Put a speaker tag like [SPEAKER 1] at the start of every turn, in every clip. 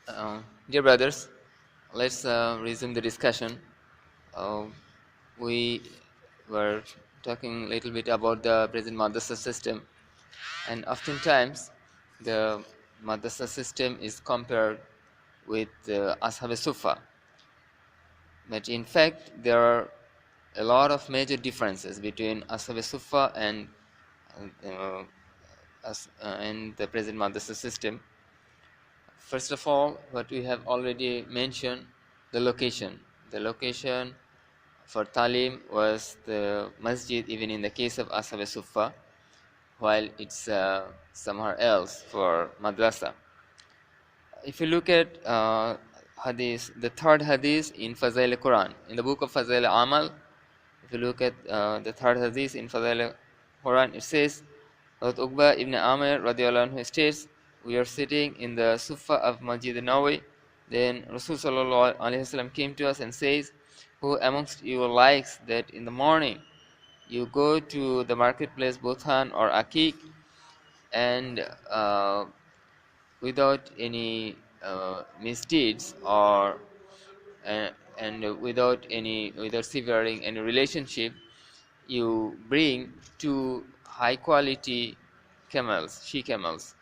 [SPEAKER 1] Dear brothers, let's resume the discussion. Uh, we were talking a little bit about the present Madrasa system, and oftentimes the Madrasa system is compared with Ashab Suffa. But in fact, there are a lot of major differences between Ashab Suffa uh, and the present Madrasa system. First of all, what we have already mentioned, the location. The location for Talim was the masjid, even in the case of Ashab Suffa, while it's somewhere else for Madrasa. If you look at hadith, the third hadith in Fazail Quran, in the book of Fazail Amal, if you look at the third hadith in Fazail Quran, it says, Hazrat Uqba ibn Amir radiallahu anhu states, we are sitting in the Suffa of Masjid Nawawi. Then Rasul sallallahu alaihi wasallam came to us and says, who amongst you likes that in the morning you go to the marketplace Buthan or Akik and without any misdeeds or and without severing any relationship, you bring two high quality camels, she camels.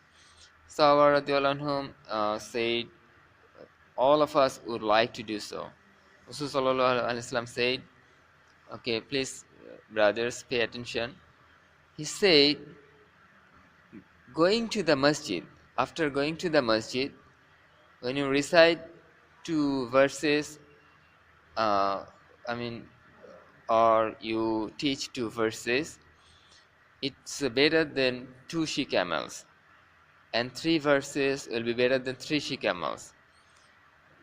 [SPEAKER 1] Sahaba radiallahu anhum said, all of us would like to do so. Rasul sallallahu alaihi wasallam said, okay, please brothers pay attention. He said, going to the masjid, after going to the masjid, when you recite two verses, I mean, or you teach two verses, it's better than two she camels, and three verses will be better than three she camels.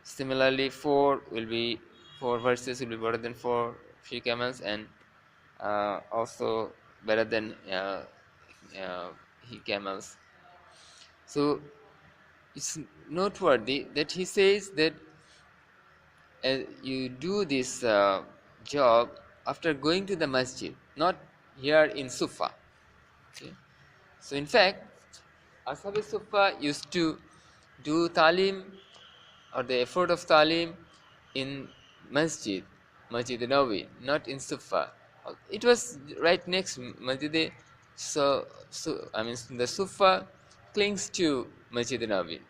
[SPEAKER 1] Similarly, four verses will be better than four she camels, and also better than he camels. So it's noteworthy that he says that you do this job after going to the masjid, not here in Suffa. Okay? So in fact, Ashab Suffa used to do talim or the effort of talim in Masjid Nawawi, not in Suffa. It was right next Masjid, so I mean the Suffa clings to Masjid Nawawi.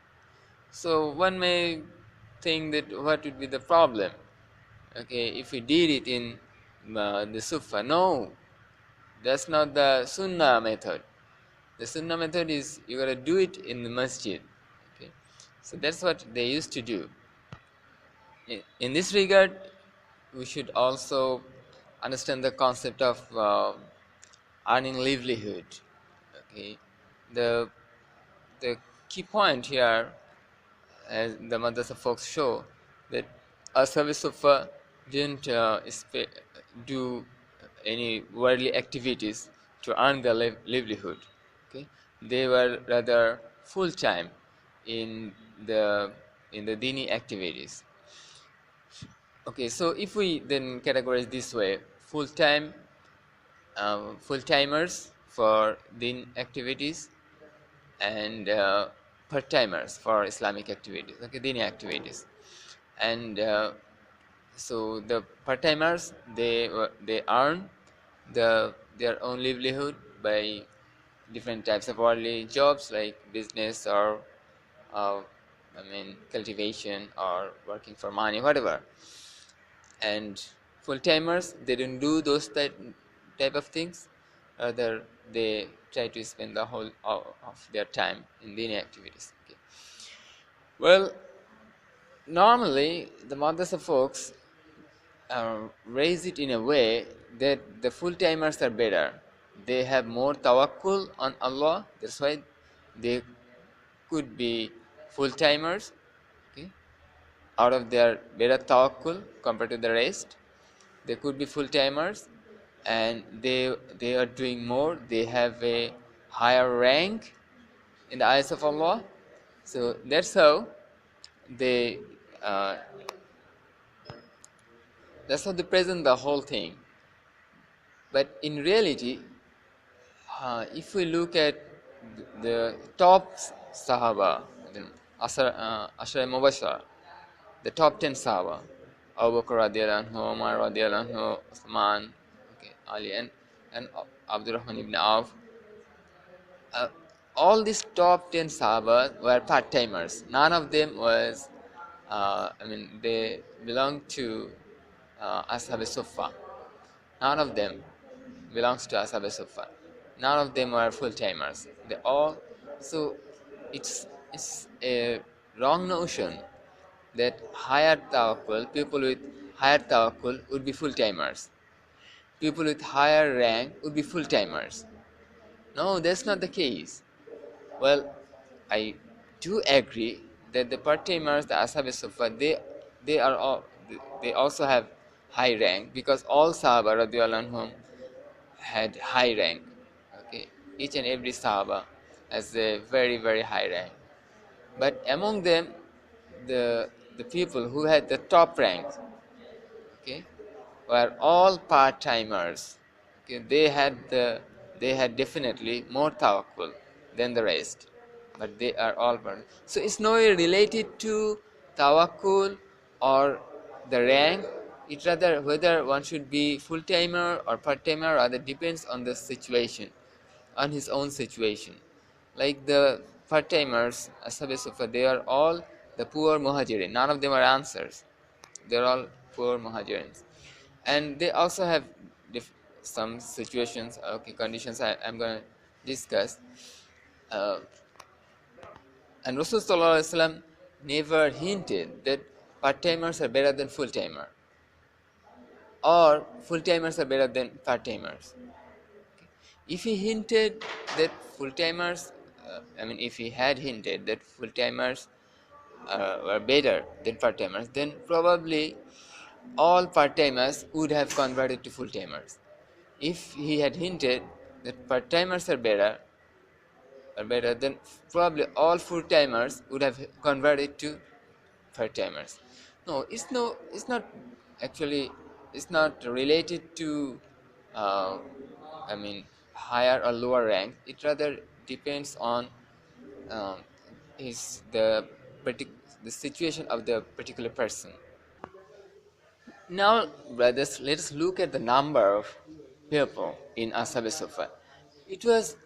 [SPEAKER 1] So one may think that what would be the problem? Okay, if we did it in the Suffa, no, that's not the Sunnah method. The Sunnah method is you gotta do it in the masjid. Okay, so that's what they used to do. In this regard, we should also understand the concept of earning livelihood. Okay, the key point here, as the Madrasa folks show, that Ashab Suffa didn't do any worldly activities to earn their livelihood. Okay, they were rather full time in the dini activities. Okay, so if we then categorize this way, full timers for din activities and part timers for Islamic activities, okay, dini activities, and so the part timers they earn their own livelihood by different types of worldly jobs like business or cultivation or working for money, whatever. And full timers, they don't do those type of things. Rather, they try to spend the whole of their time in dini activities. Okay. Well, normally the Madrasa folks raise it in a way that the full timers are better. They have more tawakkul on Allah. That's why they could be full timers. Okay, out of their better tawakkul compared to the rest, they could be full timers, and they are doing more. They have a higher rank in the eyes of Allah. So that's how they present the whole thing. But in reality, if we look at the top Sahaba, Ashara Mubashara, the top 10 Sahaba, Abu Bakr radiallahu anhu, Umar radiallahu anhu, Uthman, okay, Ali, and Abdurrahman ibn Auf. Uh, all these top 10 Sahaba were part timers. None of them was, they belonged to Ashab Suffa. None of them belongs to Ashab Suffa. None of them were full timers. They all, so it's a wrong notion that higher tawakkul, people with higher tawakkul would be full timers. People with higher rank would be full timers. No, that's not the case. Well, I do agree that the part-timers, the Ashab Sufa, they are all, they also have high rank because all Sahaba radiallahu anhum had high rank. Okay, each and every Sahaba has a very very high rank. But among them, the people who had the top rank, okay, were all part-timers. Okay, they had definitely more tawakkul than the rest, but they are all part. So it's no way related to tawakkul or the rank. It rather whether one should be full-timer or part-timer rather depends on the situation, on his own situation. Like the part-timers, Ashab Sufa, they are all the poor muhajirin. None of them are answers. They're all poor muhajirins, and they also have some situations, okay, conditions I'm going to discuss. Uh, and Rasulullah never hinted that part-timers are better than full-timer or full-timers are better than part-timers. If he hinted that full-timers, if he had hinted that full-timers were better than part-timers, then probably all part-timers would have converted to full-timers. If he had hinted that part-timers are better, then probably all full-timers would have converted to part-timers. It's not actually. It's not related to, uh, I mean, higher or lower rank. It rather depends on um, his the situation of the particular person. Now, brothers, let us look at the number of people in Ashab Sufa. It was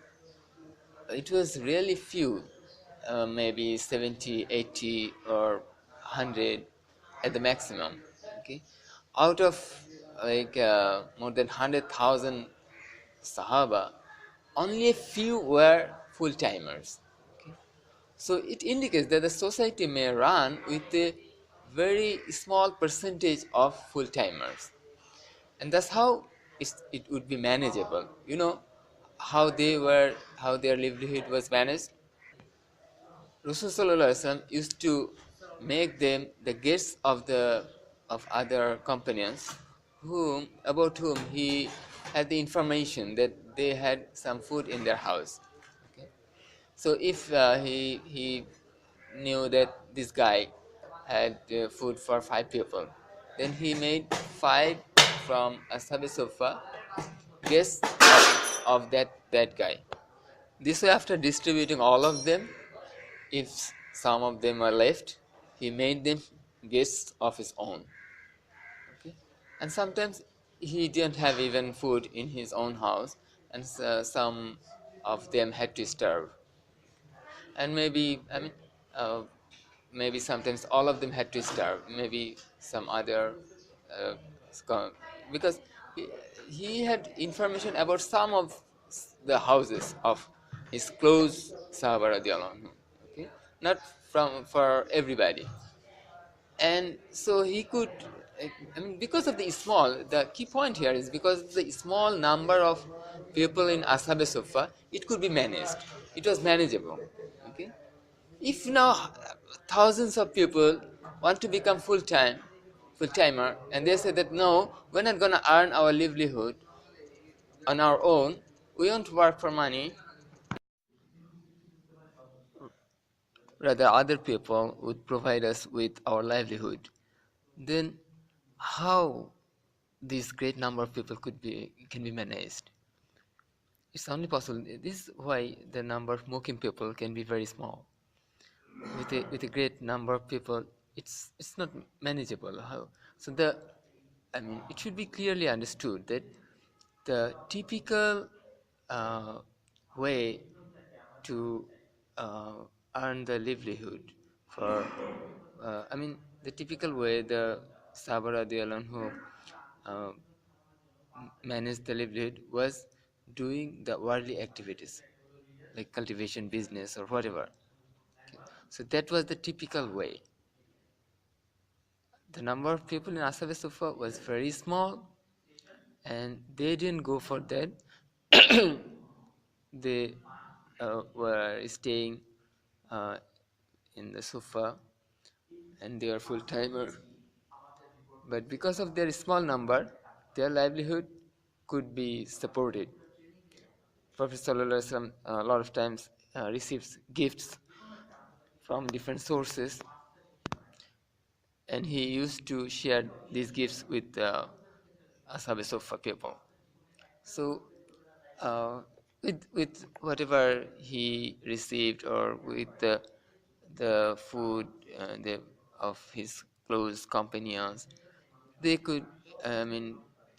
[SPEAKER 1] it was really few, maybe 70, 80, or 100 at the maximum. Okay, out of more than 100,000 Sahaba, only a few were full timers. Okay, so it indicates that the society may run with a very small percentage of full timers, and that's how it would be manageable. You know how their livelihood was managed. Rasulullah used to make them the guests of other companions about whom he had the information that they had some food in their house. Okay? So if he knew that this guy had food for 5 people, then he made 5 from Ashab Sufa guests of that guy. This way, after distributing all of them, if some of them were left, he made them guests of his own. Okay? And sometimes he didn't have even food in his own house, and some of them had to starve. And uh, maybe sometimes all of them had to starve. Maybe some other, uh, because he, he had information about some of the houses of his close Sahaba radiallahu anhu, okay, not from for everybody. And so he could, because of the key point here is because of the small number of people in Ashab Sufa, it could be managed. It was manageable. Okay, if now thousands of people want to become full timer, and they say that no, we're not gonna earn our livelihood on our own, we won't work for money, rather other people would provide us with our livelihood, then how this great number of people can be managed? It's only possible. This is why the number of Muslim people can be very small. with a great number of people, it's not manageable. How? So the I mean, it should be clearly understood that the typical uh, way to uh, earn the livelihood for I mean the typical way the Sabara who uh, managed the livelihood was doing the worldly activities like cultivation business or whatever. So that was the typical way. The number of people in Asabe Sufa was very small, and they didn't go for that. They were staying uh, in the Sufa, and they are full timer. But because of their small number, their livelihood could be supported. Prophet Sallallahu Alaihi Wasallam a lot of times receives gifts from different sources, and he used to share these gifts with Ashab Sufa people. So, with whatever he received, or with the food of his close companions, they could, I mean,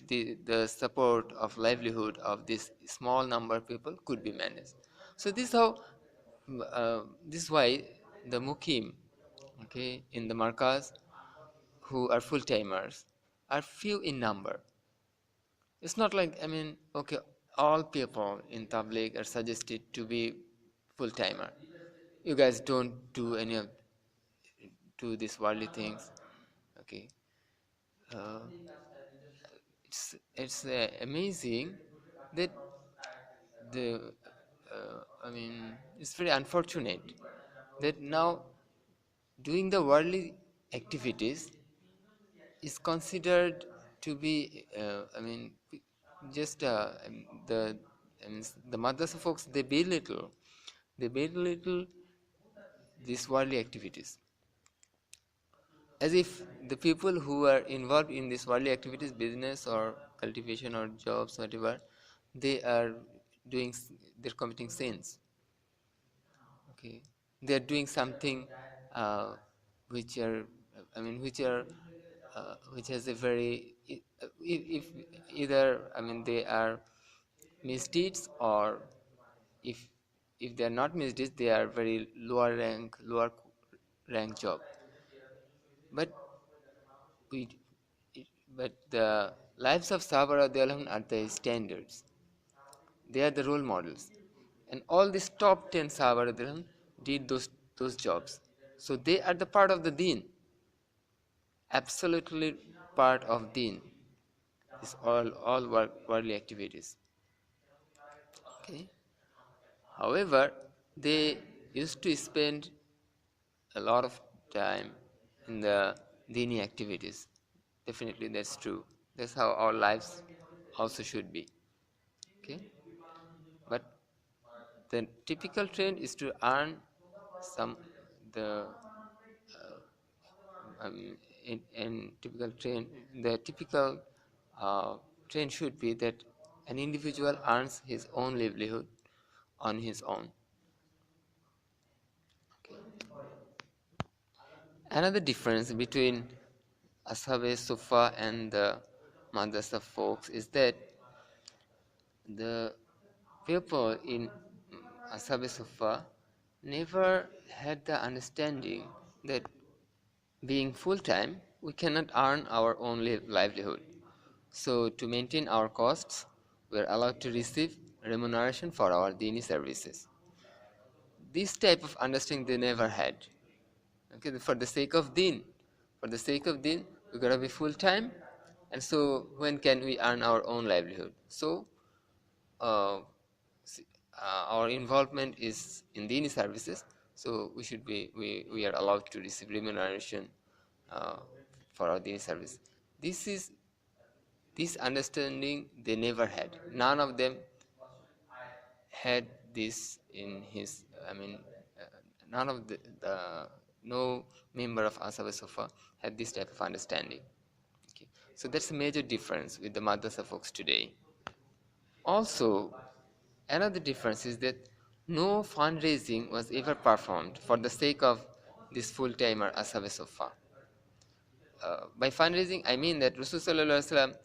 [SPEAKER 1] the support of livelihood of this small number of people could be managed. So this is why the mukim, okay, in the markas who are full timers are few in number. It's not like, I mean, okay, all people in Tablig are suggested to be full timer. You guys don't do any of do these worldly things, okay. Uh, it's amazing that the I mean, it's very unfortunate that now doing the worldly activities is considered to be I mean, just I mean, the Madrasa folks, they belittle these worldly activities, as if the people who are involved in these worldly activities, business or cultivation or jobs, whatever, they are doing, they're committing sins. Okay, they are doing something which are, I mean, which has a very, if either, I mean, they are misdeeds, or if they are not misdeeds, they are very lower rank job. But we but the lives of Sahaba radiallahu anhu are the standards. They are the role models. And all these top 10 Sahaba radiallahu anhu did those jobs. So they are the part of the deen. Absolutely part of deen. Is all worldly activities. Okay. However, they used to spend a lot of time in the dini activities. Definitely that's true. That's how our lives also should be. Okay. But the typical trend is to earn some the in typical trend, the typical trend should be that an individual earns his own livelihood on his own. Another difference between Ashabe Suffa and the Madrasa folks is that the people in Ashabe Suffa never had the understanding that being full time, we cannot earn our own livelihood. So, to maintain our costs, we are allowed to receive remuneration for our dini services. This type of understanding they never had. Okay, for the sake of deen, we gotta be full time, and so when can we earn our own livelihood? So, uh, our involvement is in dini services, so we are allowed to receive remuneration uh, for our dini service. This understanding they never had. None of them had this in his. I mean, uh, none of the no member of Ashab Sufa had this type of understanding. Okay. So that's a major difference with the Madrasa folks today. Also, another difference is that no fundraising was ever performed for the sake of this full-timer Ashab Suffa. By fundraising, I mean that Rasulullah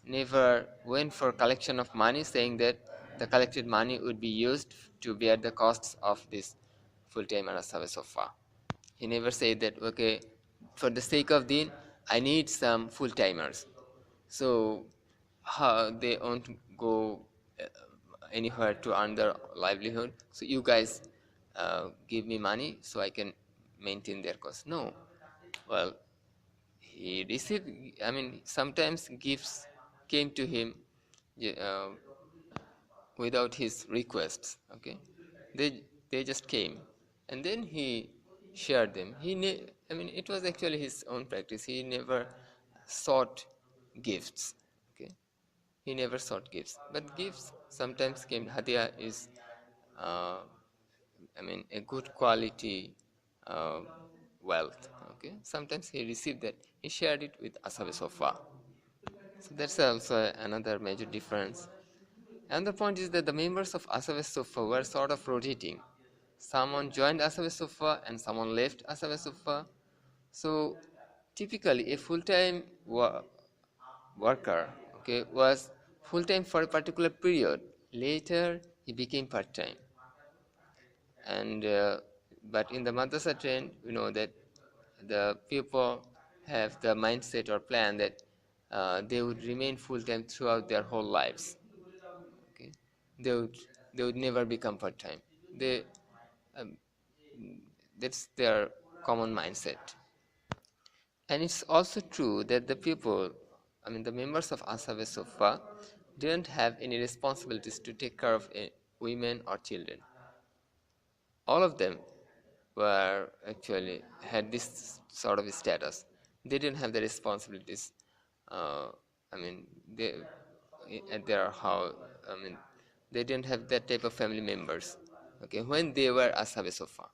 [SPEAKER 1] never went for collection of money, saying that the collected money would be used to bear the costs of this full-timer Ashab Suffa. He never said that, okay, for the sake of deen, I need some full-timers. So how they won't go anywhere to earn their livelihood. So you guys give me money so I can maintain their costs. No. Well, he received, I mean, sometimes gifts came to him uh, without his requests. Okay, they just came, and then he shared them. I mean, it was actually his own practice. He never sought gifts. Okay, he never sought gifts, but gifts sometimes came. Hadiah is, uh, I mean, a good quality uh, wealth. Okay, sometimes he received that. He shared it with Ashab Sofa. So that's also another major difference. Another point is that the members of Ashab Sofa were sort of rotating. Someone joined Ashab Sofa and someone left Ashab Sofa. So typically, a full-time worker, okay, was full-time for a particular period. Later, he became part-time. And but in the Madrasa trend, we know that the people have the mindset or plan that they would remain full-time throughout their whole lives. Okay, they would they would never become part-time. They um, that's their common mindset. And it's also true that the people, I mean the members of Ashab Sufa, didn't have any responsibilities to take care of women or children. All of them were actually had this sort of status. They didn't have the responsibilities. Uh, I mean, they at their house. I mean, they didn't have that type of family members. Okay, when they were Ashab Sofa.